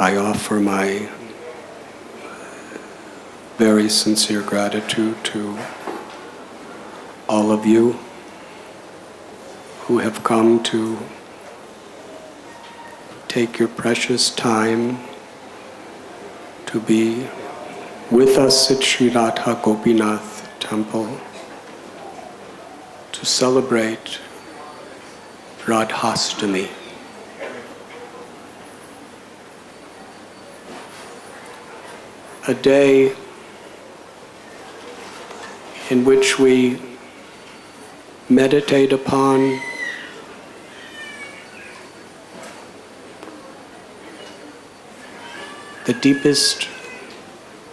I offer my very sincere gratitude to all of you who have come to take your precious time to be with us at Sri Radha Gopinath Temple to celebrate Radhastami. A day in which we meditate upon the deepest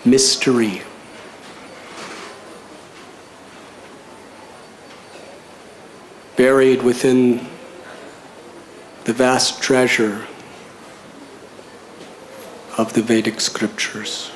mystery buried within the vast treasure of the Vedic scriptures.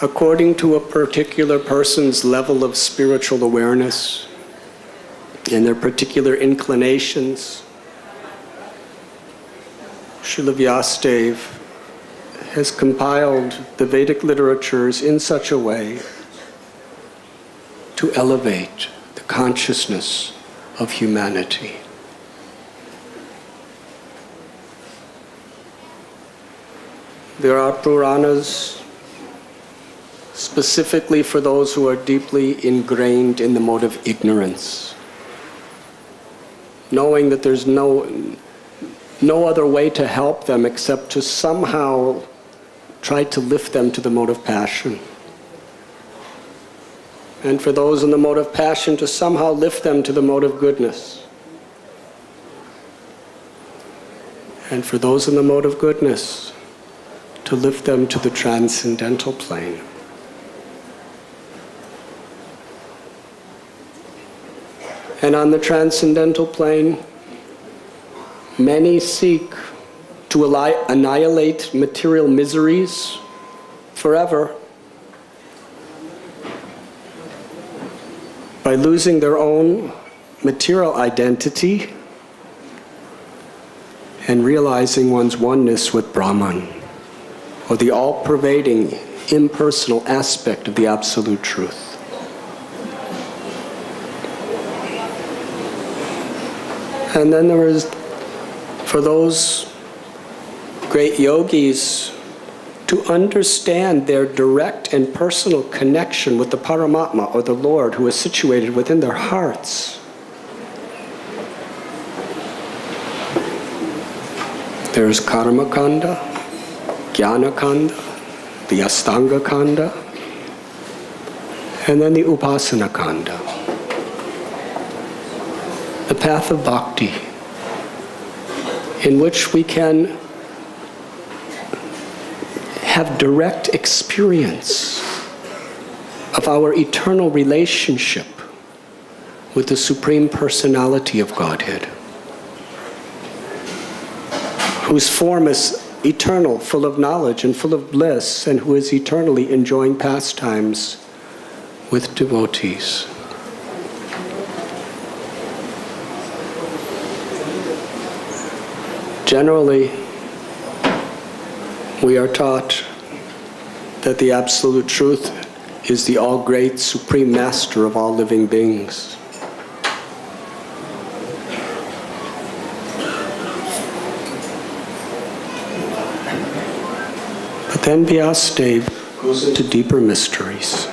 According to a particular person's level of spiritual awareness and their particular inclinations, Srila Vyasadeva has compiled the Vedic literatures in such a way to elevate the consciousness of humanity. There are Puranas specifically for those who are deeply ingrained in the mode of ignorance, knowing that there's no other way to help them except to somehow try to lift them to the mode of passion. And for those in the mode of passion, to somehow lift them to the mode of goodness. And for those in the mode of goodness, to lift them to the transcendental plane. And on the transcendental plane, many seek to annihilate material miseries forever by losing their own material identity and realizing one's oneness with Brahman, or the all-pervading, impersonal aspect of the Absolute Truth. And then there is, for those great yogis, to understand their direct and personal connection with the Paramatma, or the Lord, who is situated within their hearts. There's Karma Kanda, Jnana Kanda, the Astanga Kanda, and then the Upasana Kanda. The path of bhakti, in which we can have direct experience of our eternal relationship with the Supreme Personality of Godhead, whose form is eternal, full of knowledge and full of bliss, and who is eternally enjoying pastimes with devotees. Generally, we are taught that the Absolute Truth is the all-great Supreme Master of all living beings. But then Vyasadeva goes into deeper mysteries.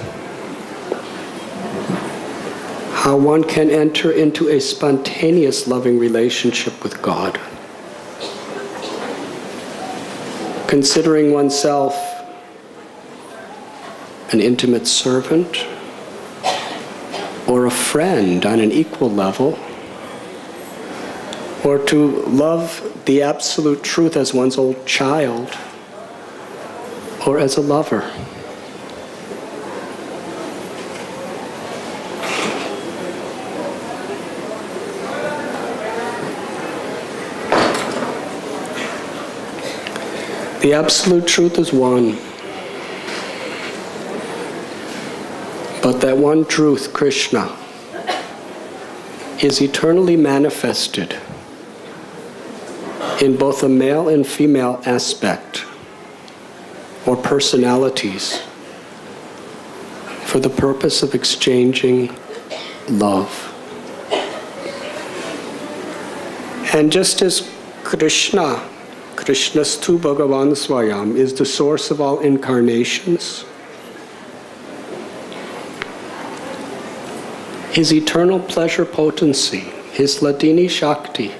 How one can enter into a spontaneous loving relationship with God, considering oneself an intimate servant or a friend on an equal level, or to love the Absolute Truth as one's old child or as a lover. The absolute truth is one. But that one truth, Krishna, is eternally manifested in both a male and female aspect or personalities for the purpose of exchanging love. And just as Krishnastu Bhagavan Swayam is the source of all incarnations, his eternal pleasure potency, his Hladini Shakti,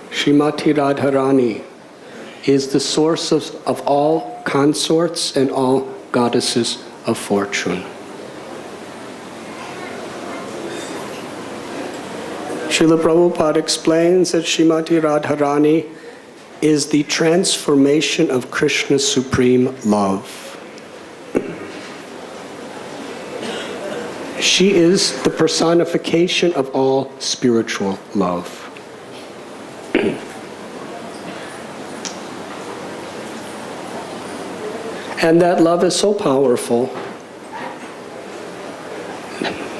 Srimati Radharani, is the source of all consorts and all goddesses of fortune. Srila Prabhupada explains that Srimati Radharani is the transformation of Krishna's supreme love. She is the personification of all spiritual love. And that love is so powerful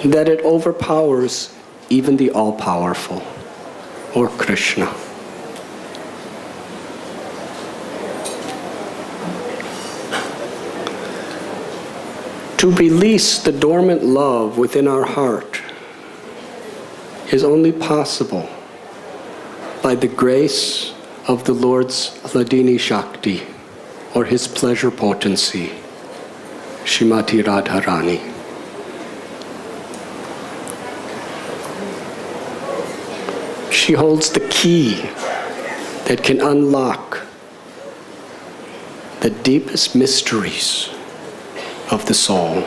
that it overpowers even the all-powerful, or Krishna. To release the dormant love within our heart is only possible by the grace of the Lord's Hladini Shakti, or his pleasure potency, Srimati Radharani. She holds the key that can unlock the deepest mysteries of the soul.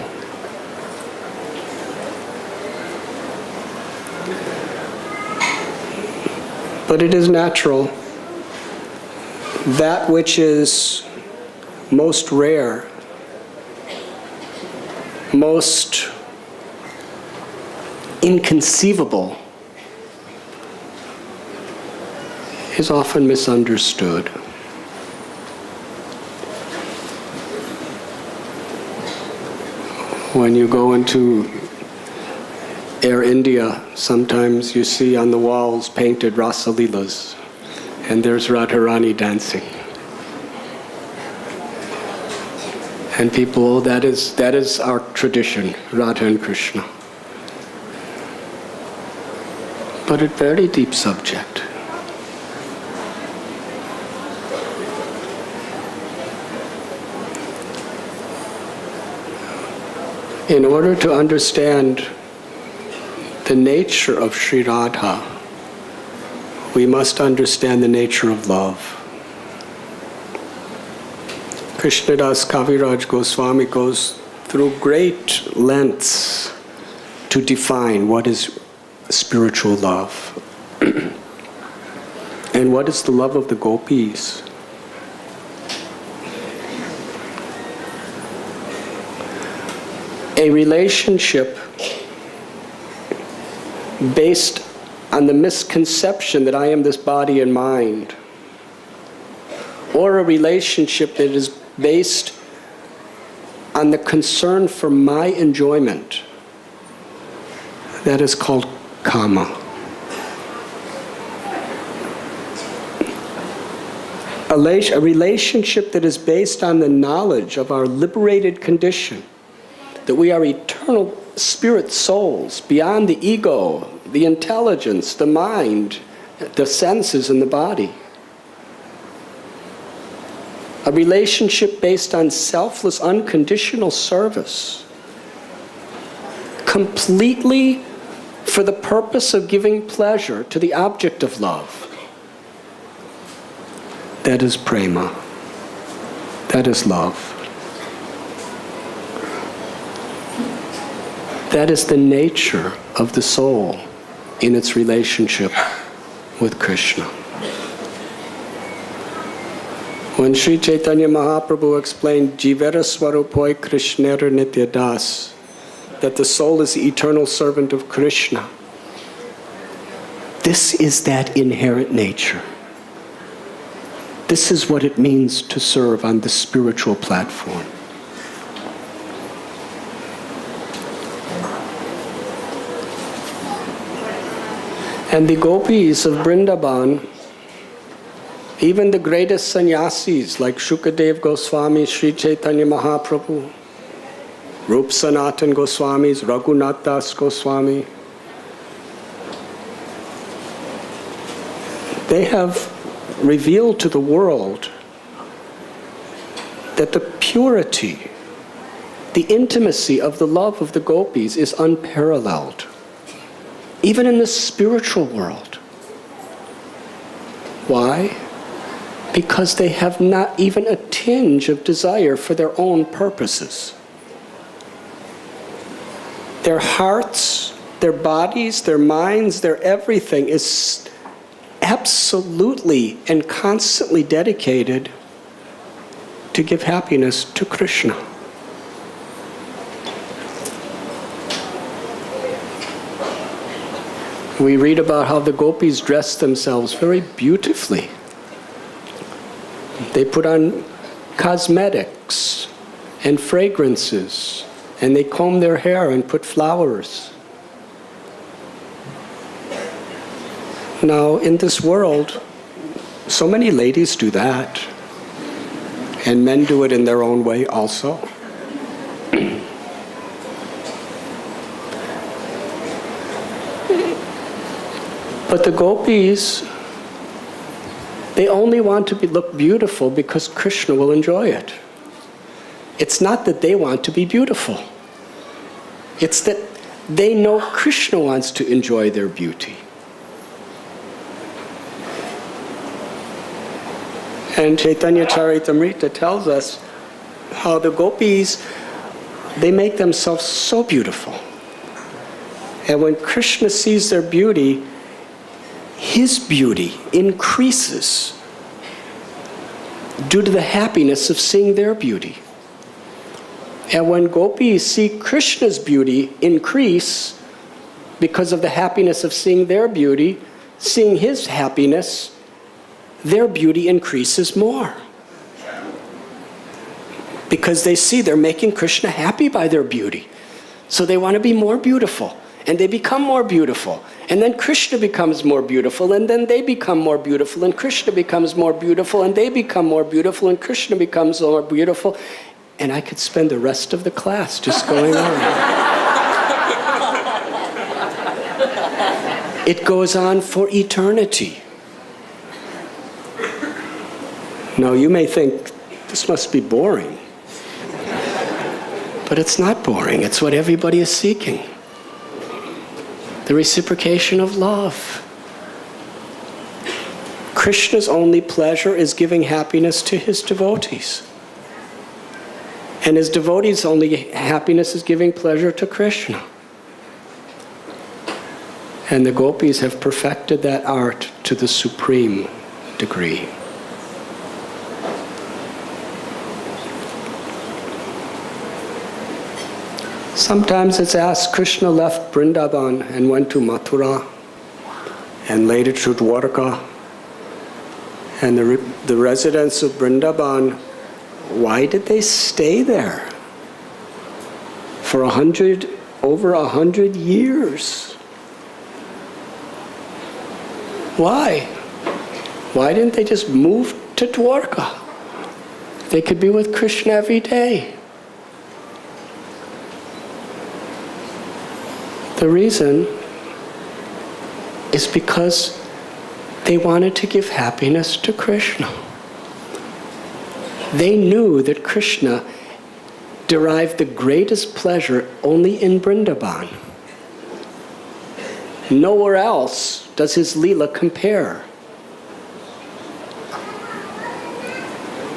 But it is natural. That which is most rare, most inconceivable, is often misunderstood. When you go into Air India, sometimes you see on the walls painted Rasalilas, and there's Radharani dancing. And people, oh, that is our tradition, Radha and Krishna. But a very deep subject. In order to understand the nature of Sri Radha, we must understand the nature of love. Krishnadas Kaviraj Goswami goes through great lengths to define what is spiritual love and what is the love of the gopis. A relationship based on the misconception that I am this body and mind, or a relationship that is based on the concern for my enjoyment, that is called kama. A relationship that is based on the knowledge of our liberated condition, that we are eternal spirit souls beyond the ego, the intelligence, the mind, the senses, and the body. A relationship based on selfless, unconditional service, completely for the purpose of giving pleasure to the object of love. That is prema. That is love. That is the nature of the soul in its relationship with Krishna. When Sri Chaitanya Mahaprabhu explained Jivera Swarupoi Krishnera Nitya Das, that the soul is the eternal servant of Krishna, this is that inherent nature. This is what it means to serve on the spiritual platform. And the gopis of Vrindavan, even the greatest sannyasis like Shukadev Goswami, Sri Chaitanya Mahaprabhu, Rup Sanatan Goswamis, Raghunath Das Goswami, they have revealed to the world that the purity, the intimacy of the love of the gopis is unparalleled, even in the spiritual world. Why? Because they have not even a tinge of desire for their own purposes. Their hearts, their bodies, their minds, their everything is absolutely and constantly dedicated to give happiness to Krishna. We read about how the gopis dress themselves very beautifully. They put on cosmetics and fragrances, and they comb their hair and put flowers. Now, in this world, so many ladies do that, and men do it in their own way also. But the gopis, they only want to look beautiful because Krishna will enjoy it. It's not that they want to be beautiful. It's that they know Krishna wants to enjoy their beauty. And Chaitanya Charitamrita tells us how the gopis, they make themselves so beautiful. And when Krishna sees their beauty, his beauty increases due to the happiness of seeing their beauty. And when gopis see Krishna's beauty increase because of the happiness of seeing their beauty, seeing his happiness, their beauty increases more. Because they see they're making Krishna happy by their beauty. So they want to be more beautiful. And they become more beautiful. And then Krishna becomes more beautiful, and then they become more beautiful, and Krishna becomes more beautiful, and they become more beautiful, and Krishna becomes more beautiful. And I could spend the rest of the class just going on. It goes on for eternity. Now you may think, this must be boring. But it's not boring, it's what everybody is seeking. The reciprocation of love. Krishna's only pleasure is giving happiness to his devotees. And his devotees' only happiness is giving pleasure to Krishna. And the gopis have perfected that art to the supreme degree. Sometimes it's asked, Krishna left Vrindavan and went to Mathura and later to Dwarka. And the residents of Vrindavan, why did they stay there for over 100 years? Why? Why didn't they just move to Dwarka? They could be with Krishna every day. The reason is because they wanted to give happiness to Krishna. They knew that Krishna derived the greatest pleasure only in Vrindavan. Nowhere else does his Leela compare.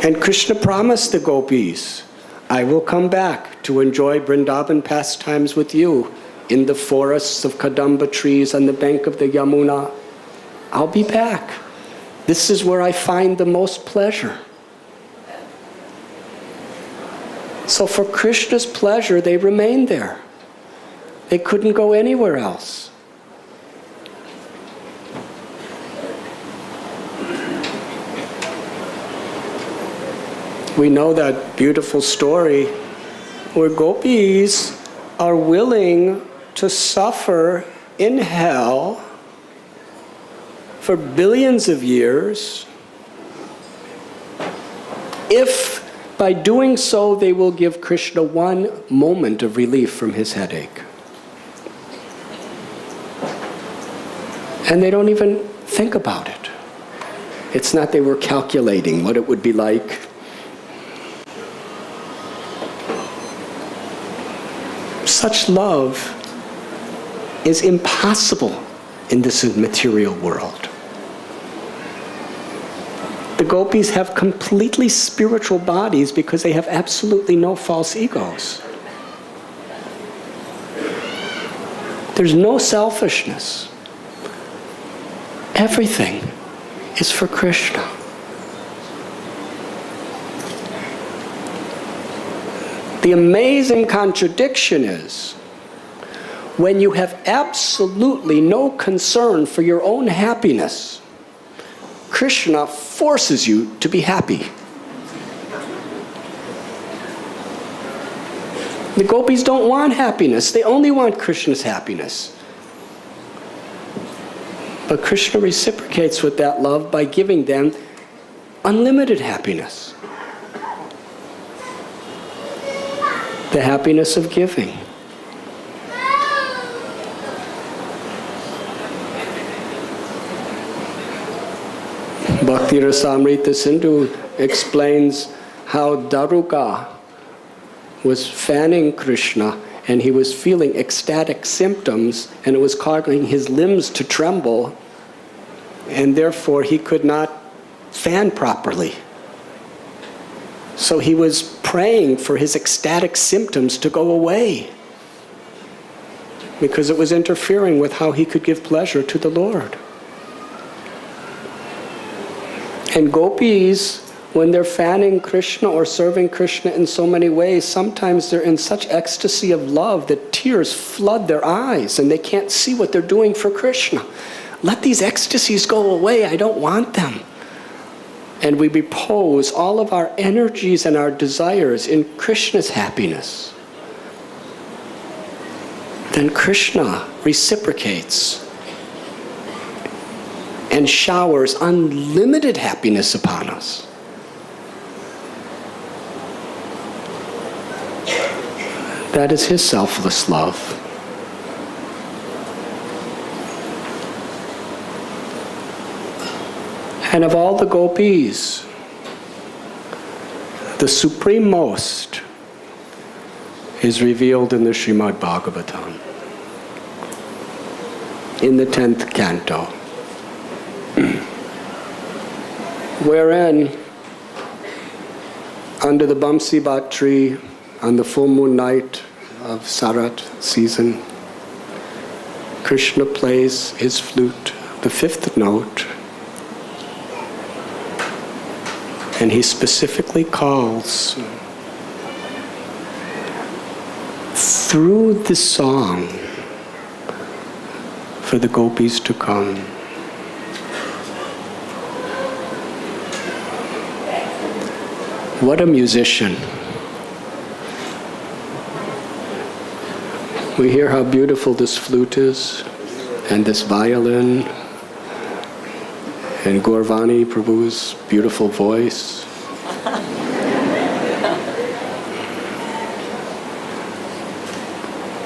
And Krishna promised the gopis, I will come back to enjoy Vrindavan pastimes with you in the forests of Kadamba trees on the bank of the Yamuna. I'll be back. This is where I find the most pleasure. So for Krishna's pleasure, they remained there. They couldn't go anywhere else. We know that beautiful story where gopis are willing to suffer in hell for billions of years if by doing so they will give Krishna one moment of relief from his headache. And they don't even think about it. It's not they were calculating what it would be like. Such love is impossible in this material world. The gopis have completely spiritual bodies because they have absolutely no false egos. There's no selfishness. Everything is for Krishna. The amazing contradiction is when you have absolutely no concern for your own happiness, Krishna forces you to be happy. The gopis don't want happiness. They only want Krishna's happiness. But Krishna reciprocates with that love by giving them unlimited happiness. The happiness of giving. Bhakti Rasamrita Sindhu explains how Daruka was fanning Krishna and he was feeling ecstatic symptoms and it was causing his limbs to tremble and therefore he could not fan properly. So he was praying for his ecstatic symptoms to go away because it was interfering with how he could give pleasure to the Lord. And gopis, when they're fanning Krishna or serving Krishna in so many ways, sometimes they're in such ecstasy of love that tears flood their eyes and they can't see what they're doing for Krishna. Let these ecstasies go away, I don't want them. And we repose all of our energies and our desires in Krishna's happiness. Then Krishna reciprocates and showers unlimited happiness upon us. That is his selfless love. And of all the gopis, the supreme most is revealed in the Srimad Bhagavatam, in the 10th canto, wherein, under the Bamsi Bat tree, on the full moon night of Sarat season, Krishna plays his flute, the 5th note, and he specifically calls through the song for the gopis to come. What a musician. We hear how beautiful this flute is, and this violin, and Gaurvani Prabhu's beautiful voice.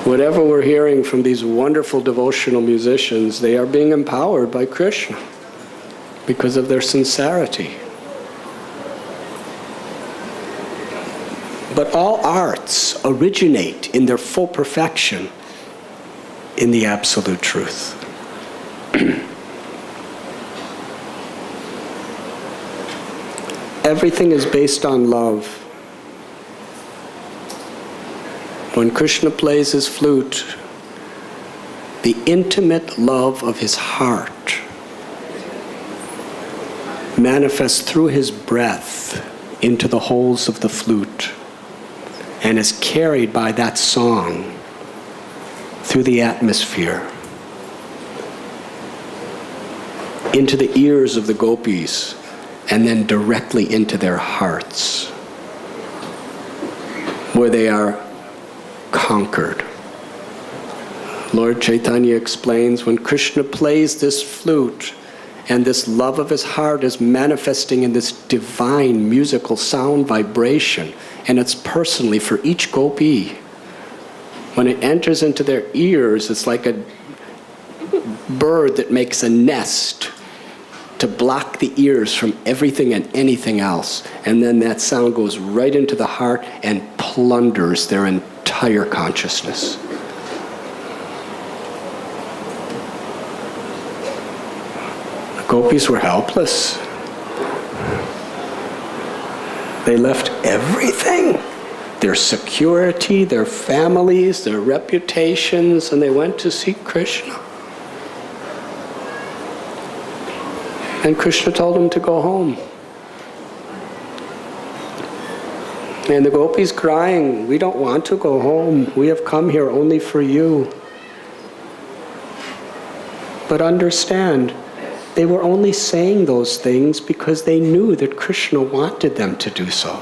Whatever we're hearing from these wonderful devotional musicians, they are being empowered by Krishna because of their sincerity. But all arts originate in their full perfection in the absolute truth. Everything is based on love. When Krishna plays his flute, the intimate love of his heart manifests through his breath into the holes of the flute and is carried by that song through the atmosphere into the ears of the gopis and then directly into their hearts. where they are conquered. Lord Chaitanya explains, when Krishna plays this flute and this love of his heart is manifesting in this divine musical sound vibration, and it's personally for each gopi, when it enters into their ears, it's like a bird that makes a nest to block the ears from everything and anything else. And then that sound goes right into the heart and plunders their entire consciousness. The gopis were helpless. They left everything, their security, their families, their reputations, and they went to seek Krishna. And Krishna told them to go home. And the gopis crying, "We don't want to go home. We have come here only for you." But understand, they were only saying those things because they knew that Krishna wanted them to do so.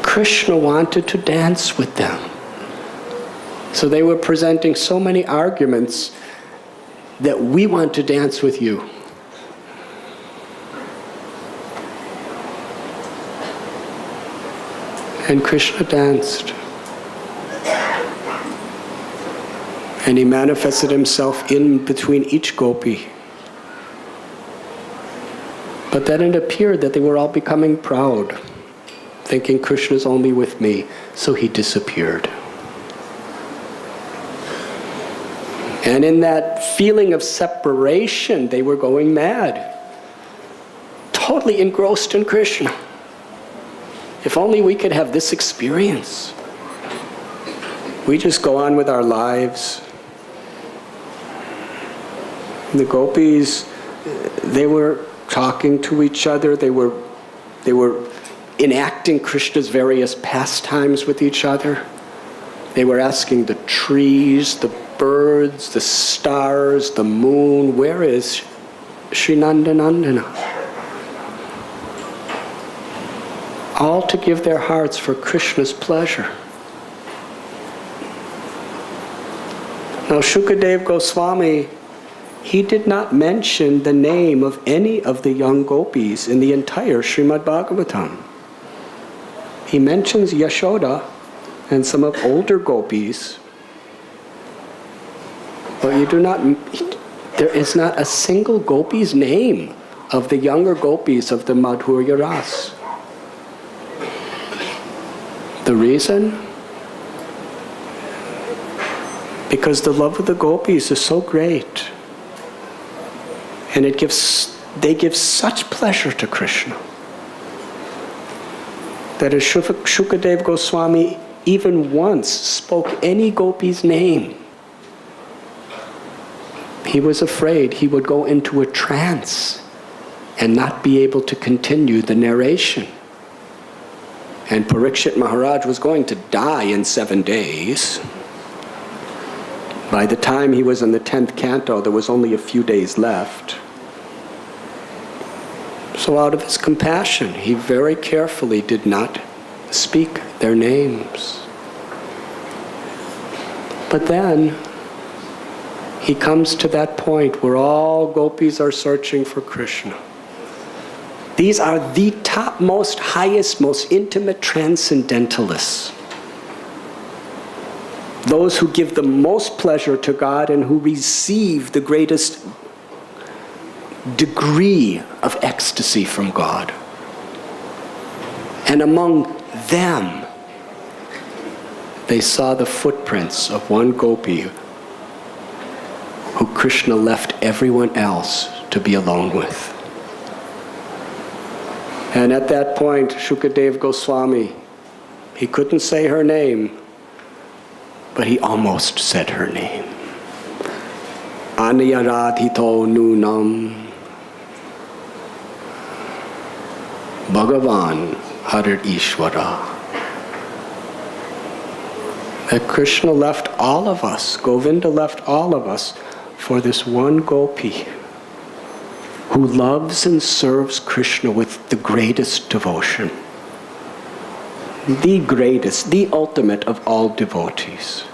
Krishna wanted to dance with them. So they were presenting so many arguments that we want to dance with you. And Krishna danced. And he manifested himself in between each gopi. But then it appeared that they were all becoming proud, thinking Krishna's only with me, so he disappeared. And in that feeling of separation, they were going mad, totally engrossed in Krishna. If only we could have this experience. We just go on with our lives. And the gopis, they were talking to each other. They were enacting Krishna's various pastimes with each other. They were asking the trees, the birds, the stars, the moon, where is Sri Nandanandana? All to give their hearts for Krishna's pleasure. Now Shukadev Goswami, he did not mention the name of any of the young gopis in the entire Srimad Bhagavatam. He mentions Yashoda and some of older gopis, but there is not a single gopi's name of the younger gopis of the Madhurya Ras. The reason? Because the love of the gopis is so great. And they give such pleasure to Krishna that as Shukadev Goswami even once spoke any gopi's name, he was afraid he would go into a trance and not be able to continue the narration. And Parikshit Maharaj was going to die in 7 days. By the time he was in the 10th canto, there was only a few days left. So out of his compassion, he very carefully did not speak their names. But then, he comes to that point where all gopis are searching for Krishna. These are the topmost, highest, most intimate transcendentalists. Those who give the most pleasure to God and who receive the greatest degree of ecstasy from God. And among them, they saw the footprints of one gopi who Krishna left everyone else to be alone with. And at that point, Shukadev Goswami, he couldn't say her name, but he almost said her name. Anayaradhito nunam Bhagavan Harir Ishvara. That Krishna left all of us, Govinda left all of us for this one gopi who loves and serves Krishna with the greatest devotion, the greatest, the ultimate of all devotees.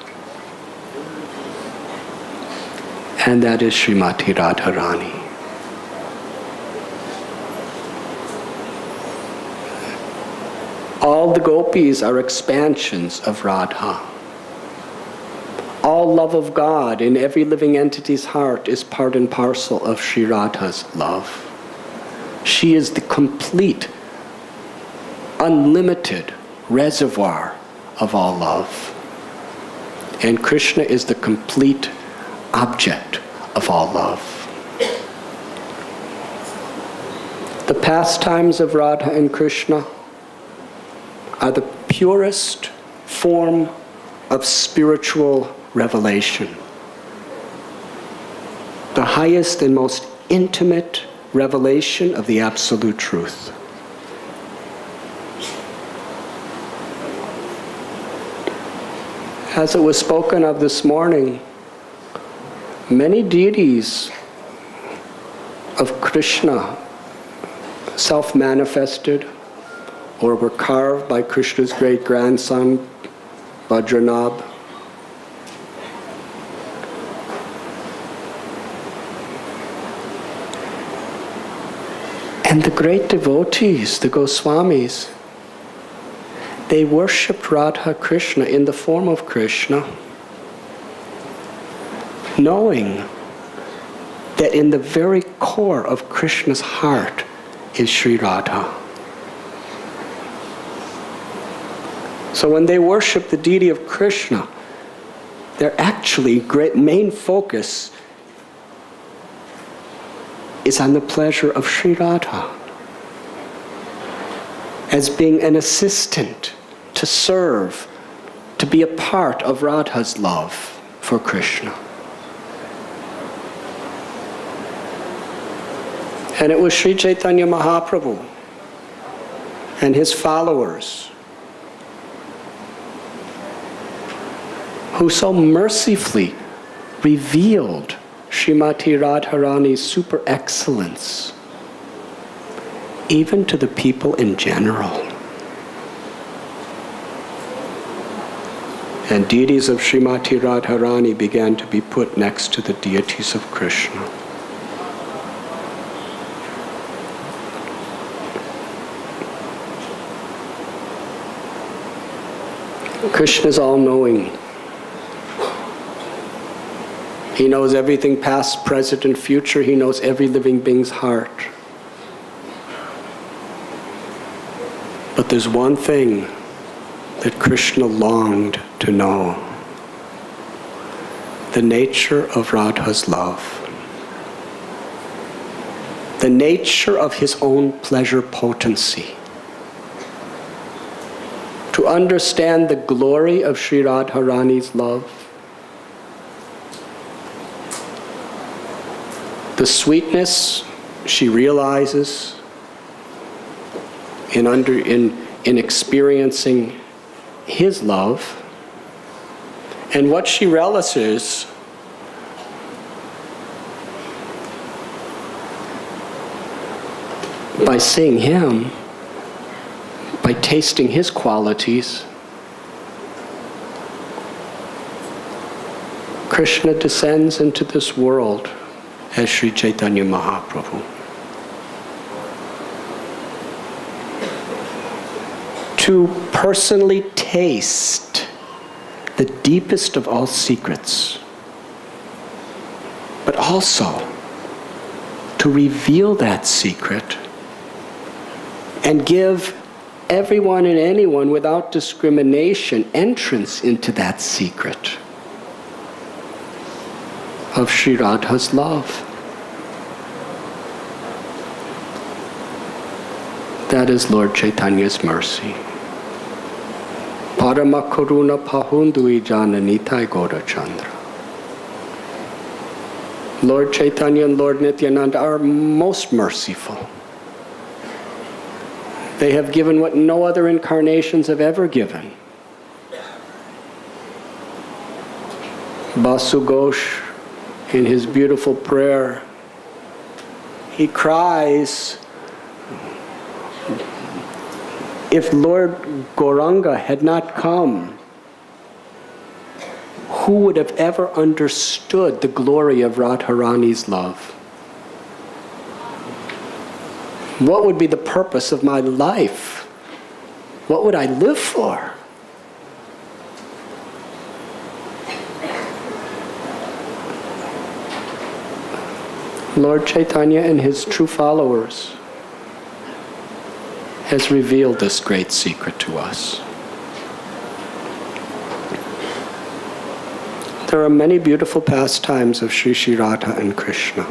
And that is Srimati Radharani. All the gopis are expansions of Radha. All love of God in every living entity's heart is part and parcel of Sri Radha's love. She is the complete, unlimited reservoir of all love. And Krishna is the complete object of all love. The pastimes of Radha and Krishna are the purest form of spiritual revelation, the highest and most intimate revelation of the absolute truth. As it was spoken of this morning, many deities of Krishna self-manifested or were carved by Krishna's great-grandson, Vajranabh. And the great devotees, the Goswamis, they worshipped Radha Krishna in the form of Krishna, knowing that in the very core of Krishna's heart is Sri Radha. So when they worship the deity of Krishna, their actually great main focus is on the pleasure of Sri Radha, as being an assistant to serve, to be a part of Radha's love for Krishna. And it was Sri Chaitanya Mahaprabhu and his followers who so mercifully revealed Srimati Radharani's super excellence, even to the people in general. And deities of Srimati Radharani began to be put next to the deities of Krishna. Krishna is all-knowing. He knows everything past, present, and future. He knows every living being's heart. But there's one thing that Krishna longed to know: the nature of Radha's love, the nature of his own pleasure potency. To understand the glory of Sri Radharani's love, the sweetness she realizes in experiencing his love, and what she relishes by seeing him, by tasting his qualities. Krishna descends into this world as Sri Chaitanya Mahaprabhu to personally taste the deepest of all secrets, but also to reveal that secret and give everyone and anyone without discrimination entrance into that secret of Sri Radha's love. That is Lord Chaitanya's mercy. Parama Karuna Pahundui Jana Nitai Gaura Chandra. Lord Chaitanya and Lord Nityananda are most merciful. They have given what no other incarnations have ever given. Basu Ghosh, in his beautiful prayer, he cries, if Lord Gauranga had not come, who would have ever understood the glory of Radharani's love? What would be the purpose of my life? What would I live for? Lord Chaitanya and his true followers has revealed this great secret to us. There are many beautiful pastimes of Sri Sri Radha and Krishna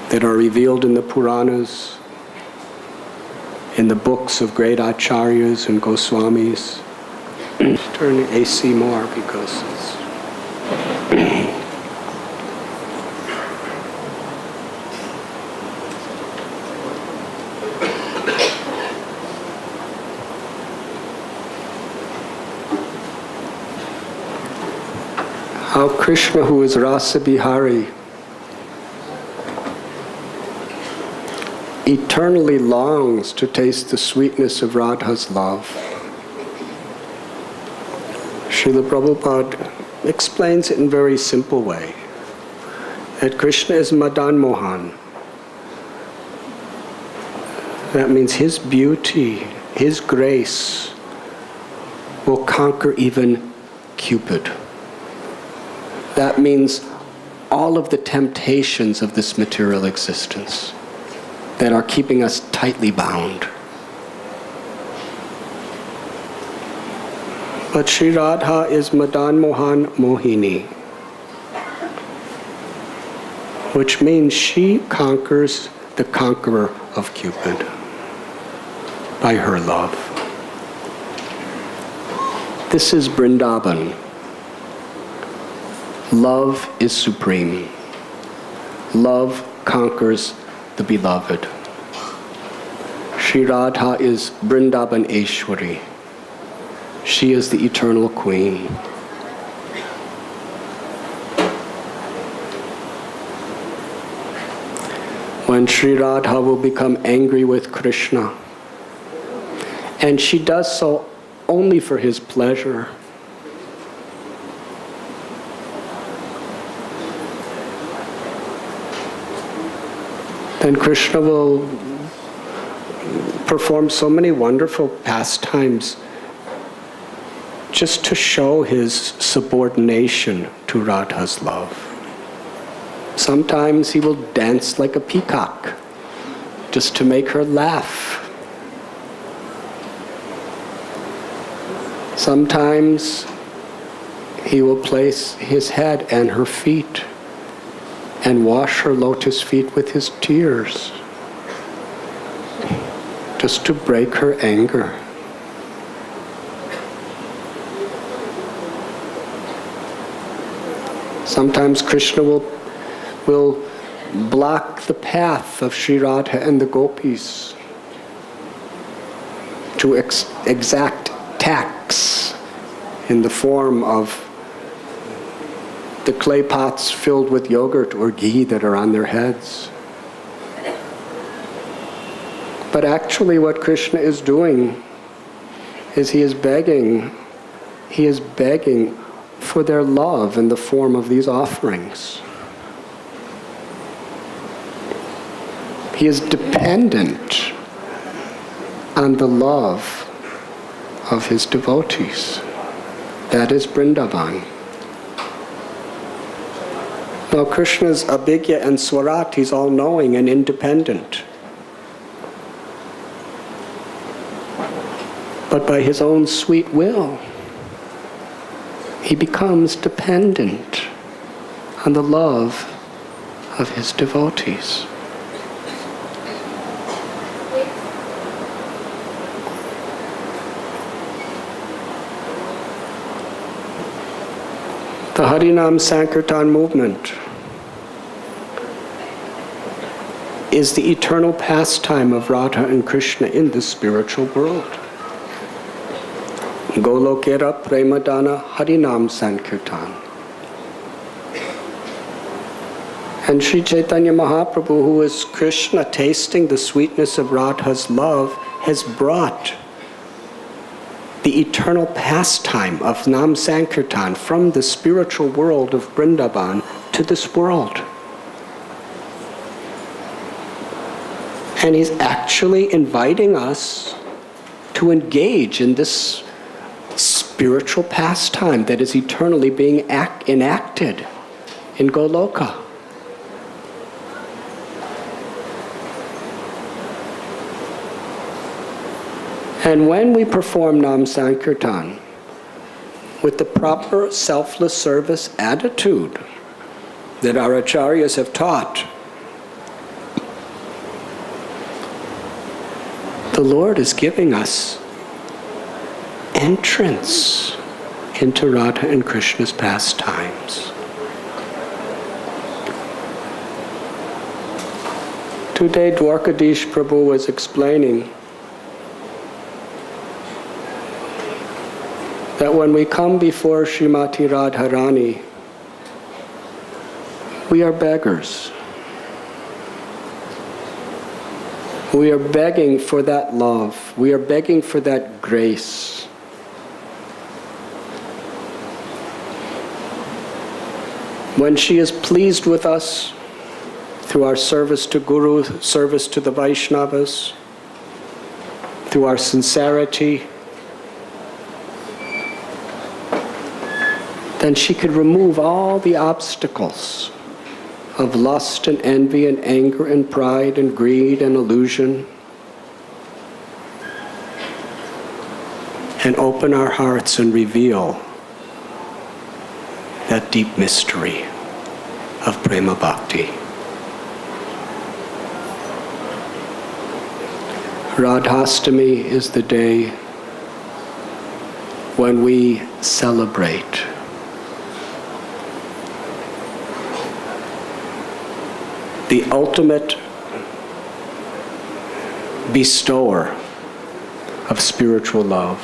that are revealed in the Puranas, in the books of great acharyas and Goswamis. Turn the AC more because it's... How Krishna, who is Rasa Bihari, eternally longs to taste the sweetness of Radha's love. Srila Prabhupada explains it in a very simple way, that Krishna is Madan Mohan. That means his beauty, his grace will conquer even Cupid. That means all of the temptations of this material existence that are keeping us tightly bound. But Sri Radha is Madan Mohan Mohini, which means she conquers the conqueror of Cupid by her love. This is Vrindavan. Love is supreme. Love conquers the beloved. Sri Radha is Vrindavan Eshwari. She is the eternal queen. When Sri Radha will become angry with Krishna, and she does so only for his pleasure, then Krishna will perform so many wonderful pastimes just to show his subordination to Radha's love. Sometimes he will dance like a peacock just to make her laugh. Sometimes he will place his head and her feet and wash her lotus feet with his tears, just to break her anger. Sometimes Krishna will block the path of Sri Radha and the gopis to exact tax in the form of the clay pots filled with yogurt or ghee that are on their heads. But actually what Krishna is doing is he is begging for their love in the form of these offerings. He is dependent on the love of his devotees. That is Vrindavan. Now Krishna's Abhigya and Swarat, he's all-knowing and independent. But by his own sweet will, he becomes dependent on the love of his devotees. The Harinam Sankirtan movement is the eternal pastime of Radha and Krishna in the spiritual world. Golokera Premadana Harinam Sankirtan. And Sri Chaitanya Mahaprabhu, who is Krishna tasting the sweetness of Radha's love, has brought the eternal pastime of Nam Sankirtan from the spiritual world of Vrindavan to this world. And he's actually inviting us to engage in this spiritual pastime that is eternally being enacted in Goloka. And when we perform Nam Sankirtan with the proper selfless service attitude that our acharyas have taught, the Lord is giving us entrance into Radha and Krishna's pastimes. Today, Dwarkadish Prabhu was explaining that when we come before Srimati Radharani, we are beggars. We are begging for that love. We are begging for that grace. When she is pleased with us through our service to Guru, service to the Vaishnavas, through our sincerity, then she could remove all the obstacles of lust and envy and anger and pride and greed and illusion, and open our hearts and reveal that deep mystery of Prema Bhakti. Radhastami is the day when we celebrate the ultimate bestower of spiritual love.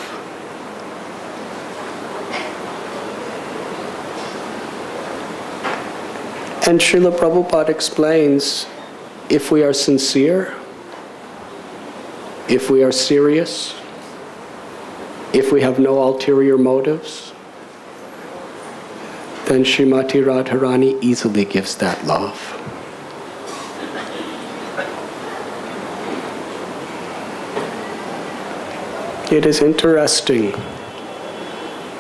And Srila Prabhupada explains, if we are sincere, if we are serious, if we have no ulterior motives, then Srimati Radharani easily gives that love. It is interesting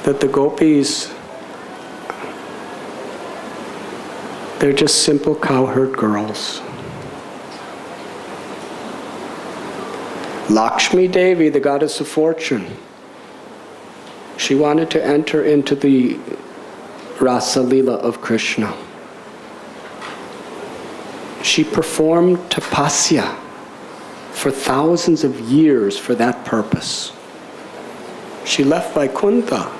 that the gopis, they're just simple cowherd girls. Lakshmi Devi, the goddess of fortune, she wanted to enter into the Rasa Leela of Krishna. She performed tapasya for thousands of years for that purpose. She left Vaikuntha,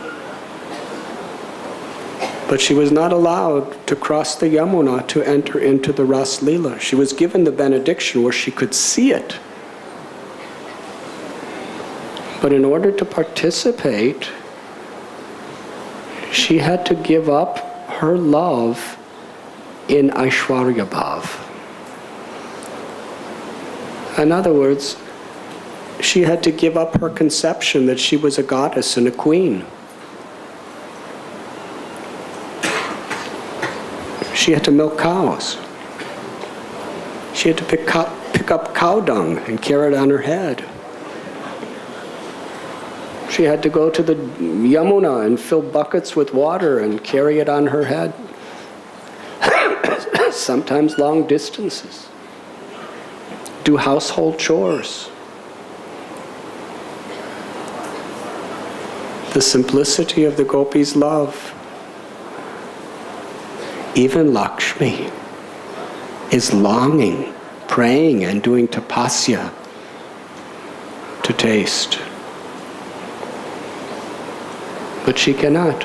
but she was not allowed to cross the Yamuna to enter into the Ras Leela. She was given the benediction where she could see it. But in order to participate, she had to give up her love in Aishwarya Bhav. In other words, she had to give up her conception that she was a goddess and a queen. She had to milk cows. She had to pick up cow dung and carry it on her head. She had to go to the Yamuna and fill buckets with water and carry it on her head. Sometimes long distances. Do household chores. The simplicity of the gopis' love. Even Lakshmi is longing, praying, and doing tapasya to taste. But she cannot.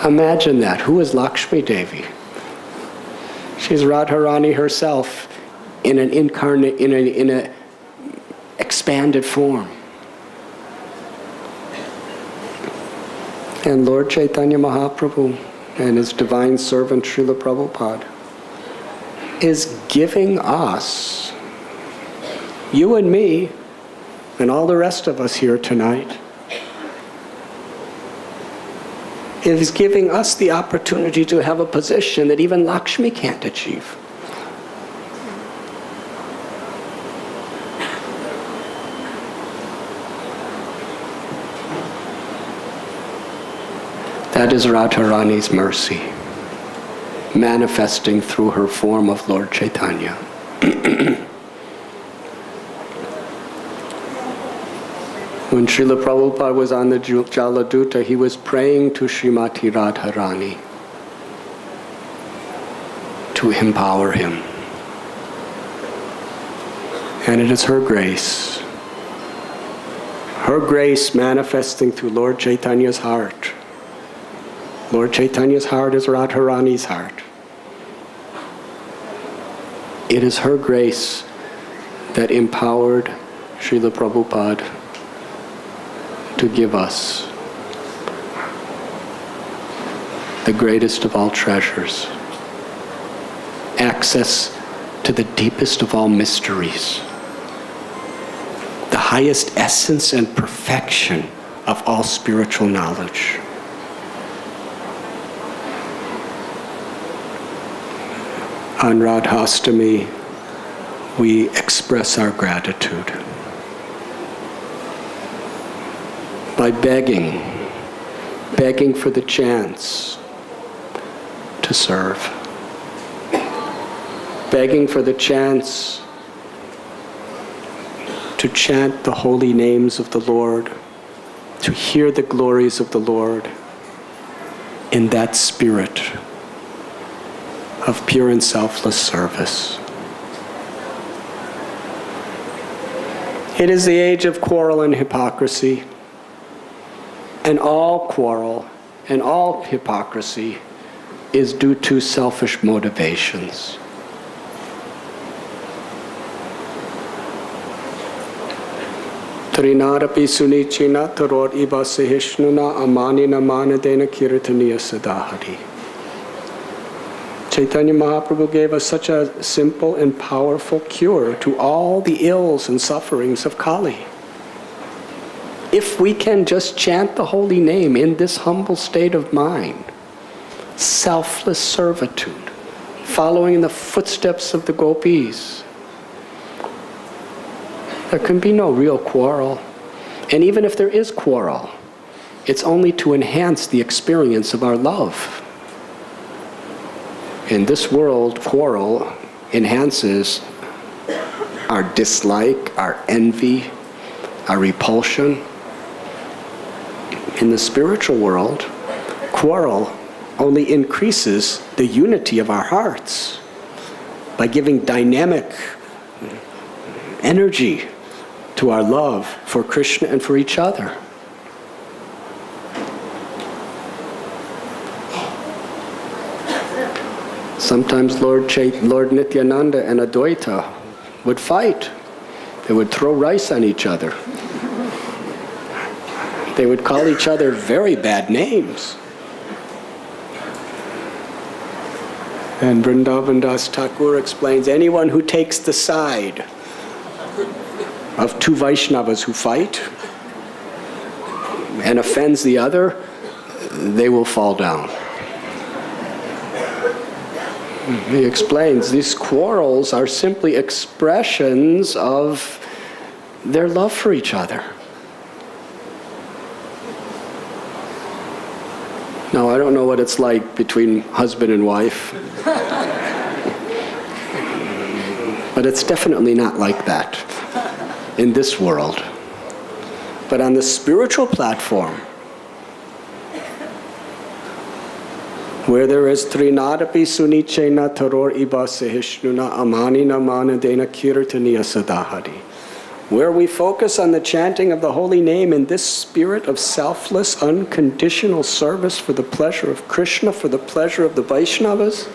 Imagine that. Who is Lakshmi Devi? She's Radharani herself in an in a expanded form. And Lord Chaitanya Mahaprabhu, and His divine servant Srila Prabhupada is giving us, you and me, and all the rest of us here tonight, is giving us the opportunity to have a position that even Lakshmi can't achieve. That is Radharani's mercy, manifesting through her form of Lord Chaitanya. When Srila Prabhupada was on the Jaladuta, he was praying to Srimati Radharani to empower him. And it is her grace manifesting through Lord Chaitanya's heart. Lord Chaitanya's heart is Radharani's heart. It is her grace that empowered Srila Prabhupada to give us the greatest of all treasures, access to the deepest of all mysteries, the highest essence and perfection of all spiritual knowledge. On Radhastami, we express our gratitude by begging for the chance to serve, begging for the chance to chant the holy names of the Lord, to hear the glories of the Lord in that spirit of pure and selfless service. It is the age of quarrel and hypocrisy, and all quarrel and all hypocrisy is due to selfish motivations. Trinadapi sunichina taror iba sahishnuna amanina manadena kirtaniya sadahari. Chaitanya Mahaprabhu gave us such a simple and powerful cure to all the ills and sufferings of Kali. If we can just chant the holy name in this humble state of mind, selfless servitude, following in the footsteps of the gopis, there can be no real quarrel. And even if there is quarrel, it's only to enhance the experience of our love. In this world, quarrel enhances our dislike, our envy, our repulsion. In the spiritual world, quarrel only increases the unity of our hearts by giving dynamic energy to our love for Krishna and for each other. Sometimes Lord Nityananda and Advaita would fight. They would throw rice on each other. They would call each other very bad names. And Vrindavan Das Thakur explains, anyone who takes the side of two Vaishnavas who fight and offends the other, they will fall down. He explains these quarrels are simply expressions of their love for each other. Now, I don't know what it's like between husband and wife, but it's definitely not like that in this world. But on the spiritual platform, where there is Trinadapi sunichena taror iba sahishnuna amanina manadena kirtaniya sadahari, where we focus on the chanting of the holy name in this spirit of selfless, unconditional service for the pleasure of Krishna, for the pleasure of the Vaishnavas,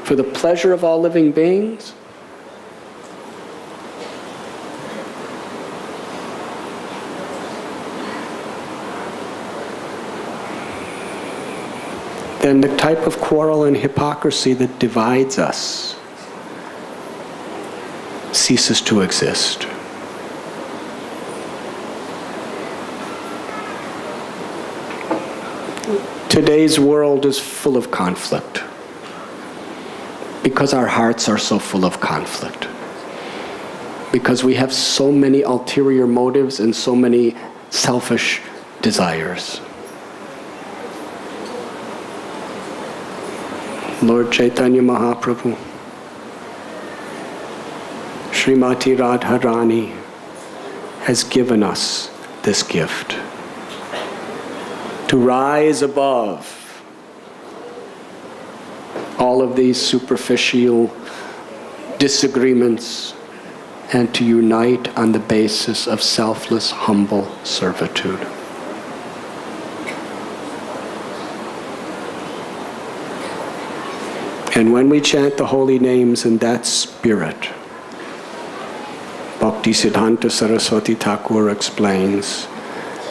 for the pleasure of all living beings. then the type of quarrel and hypocrisy that divides us ceases to exist. Today's world is full of conflict because our hearts are so full of conflict. Because we have so many ulterior motives and so many selfish desires. Lord Chaitanya Mahaprabhu, Srimati Radharani has given us this gift to rise above all of these superficial disagreements and to unite on the basis of selfless, humble servitude. And when we chant the holy names in that spirit, Bhaktisiddhanta Saraswati Thakur explains,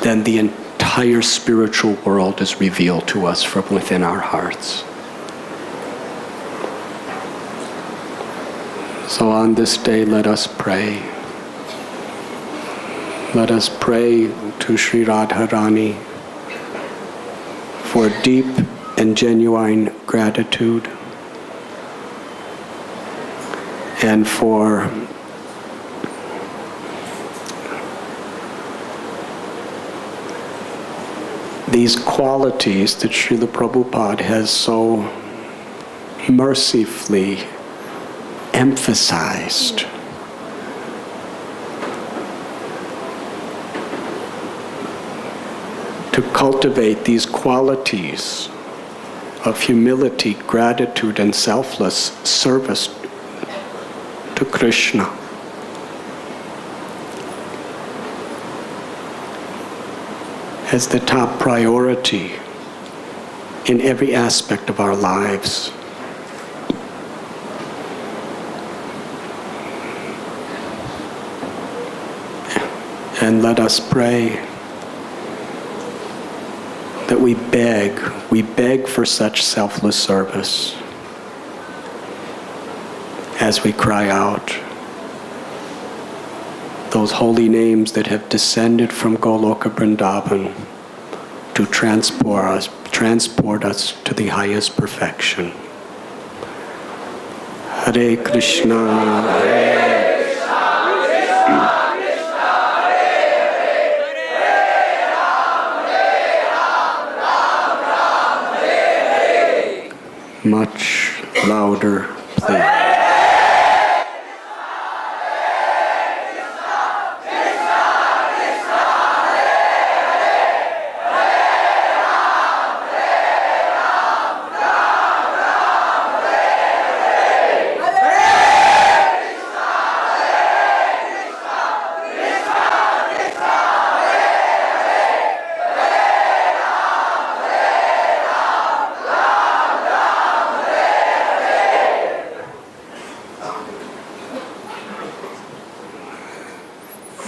then the entire spiritual world is revealed to us from within our hearts. So on this day, let us pray. Let us pray to Sri Radharani for deep and genuine gratitude and for these qualities that Srila Prabhupada has so mercifully emphasized. To cultivate these qualities of humility, gratitude, and selfless service to Krishna. As the top priority in every aspect of our lives. And let us pray that we beg for such selfless service as we cry out those holy names that have descended from Goloka Vrindavan to transport us to the highest perfection. Hare Krishna, Hare Krishna, Krishna Krishna, Hare Hare, Hare Ram, Ram Ram, Hare Hare. Much louder, please.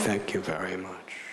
Thank you very much.